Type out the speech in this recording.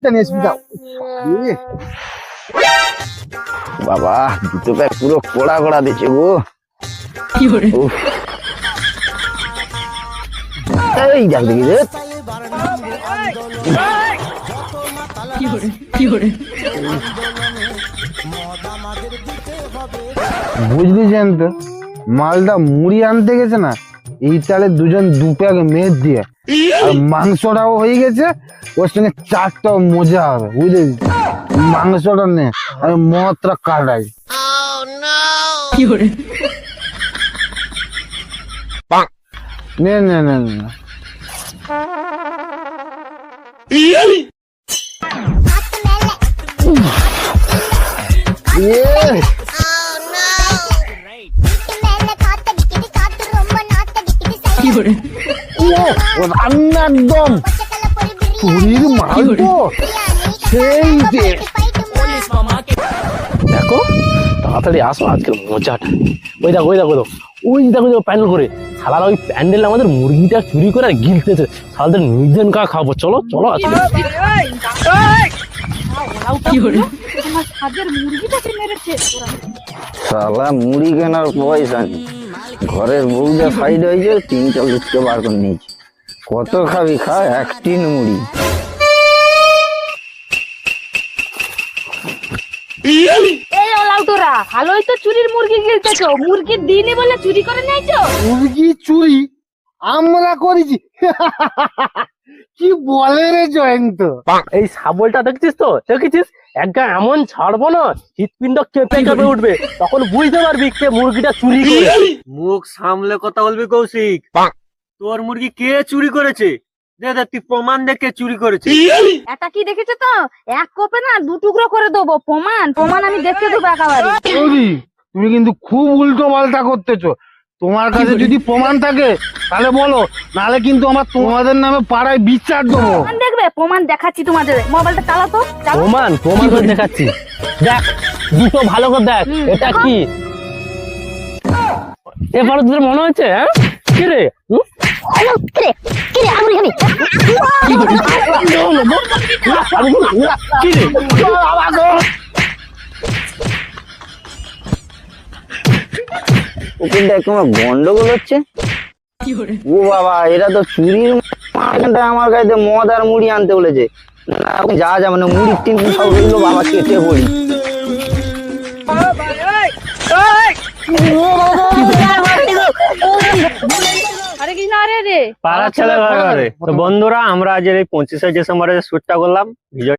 ব্যাগটা নিয়ে এসবি যাও। বাবা দুটো ব্যাগ পুরো কোড়া কোড়া দিচ্ছে গো। উফ। এই যাক দেখি রে। বুঝলি জানতো মালটা মুড়ি আনতে গেছে না, এই তালে দুজন দু প্যাক মেদ দিয়ে আর মাংসটাও হয়ে গেছে, ওর সঙ্গে চারটাও মজা হবে বুঝলি। মাংসটা নে আমি মদটা কাটাই। নে নে নে নে রান্না একদম চুরির মাল তো সেই যে। দেখো তাড়াতাড়ি আসো, আজকের মজাটা। ওই দেখো ওই দেখো ওই দেখো প্যান্ডেল করে শালার ওই প্যান্ডেল আমাদের মুরগিটা চুরি করে আর গিলতেছে। শালাদের নির্জন কা খাবো, চলো চলো আজকে। শালা মুড়ি কেনার পয়সা নেই, ঘরের বউটা সাইড হয়েছে, 3টা লুচকে বার করে নিয়েছে। কত খাবি খা, এক টিন মুড়ি। এই ওলাউটোরা ভালোই তো চুরির মুরগি গিলতেছো, মুরগির দিনে বলে চুরি করে নিয়েছো। মুরগি চুরি আমরা করেছি? কি বলে রে জয়ন্ত? এই শাবলটা দেখছিস তো, দেখেছিস একটা এমন ছাড়বো না হৃৎপিণ্ড কেঁপে কেঁপে উঠবে, তখন বুঝতে পারবি কে মুরগিটা চুরি করে। মুখ সামলে কথা বলবি কৌশিক। তোর মুরগি কে চুরি করেছে? দে দে তুই প্রমাণ দেখে চুরি করেছে। এটা কি দেখেছো তো, এক কোপে না 2 টুকরো করে দেবো। প্রমাণ প্রমাণ আমি দেখতে দেবো একেবারে। বৌদি, তুমি কিন্তু খুব উল্টো পাল্টা করতেছো। তোমার কাছে যদি প্রমাণ থাকে তাহলে বলো, নাহলে কিন্তু আমার তোমাদের নামে পাড়ায় বিচার দেবো। প্রমাণ দেখবে? প্রমাণ দেখাচ্ছি তোমাদের। মোবাইলটা চালাও তো, চালাও। প্রমাণ প্রমাণ করে দেখাচ্ছি, দেখ দুটো ভালো করে দেখ। এটা কি এবার তোদের মনে হচ্ছে? হ্যাঁ কি রে? কি রে? ওকে দেখ আমার গন্ডগোল হচ্ছে। ও বাবা, এরা তো চুরির মালটা আমার কাছে মদ আর মুড়ি আনতে বলেছে। না এখন যাওয়া যাবে না, মুড়ির টিন সব এগুলো বাবা কেটে পড়ি। আরে কি না রে রে পাড়ার ছেলে ঘরে ঘরে। তো বন্ধুরা, আমরা আজ এই 25শে ডিসেম্বরে শুটটা করলাম। ভিডিও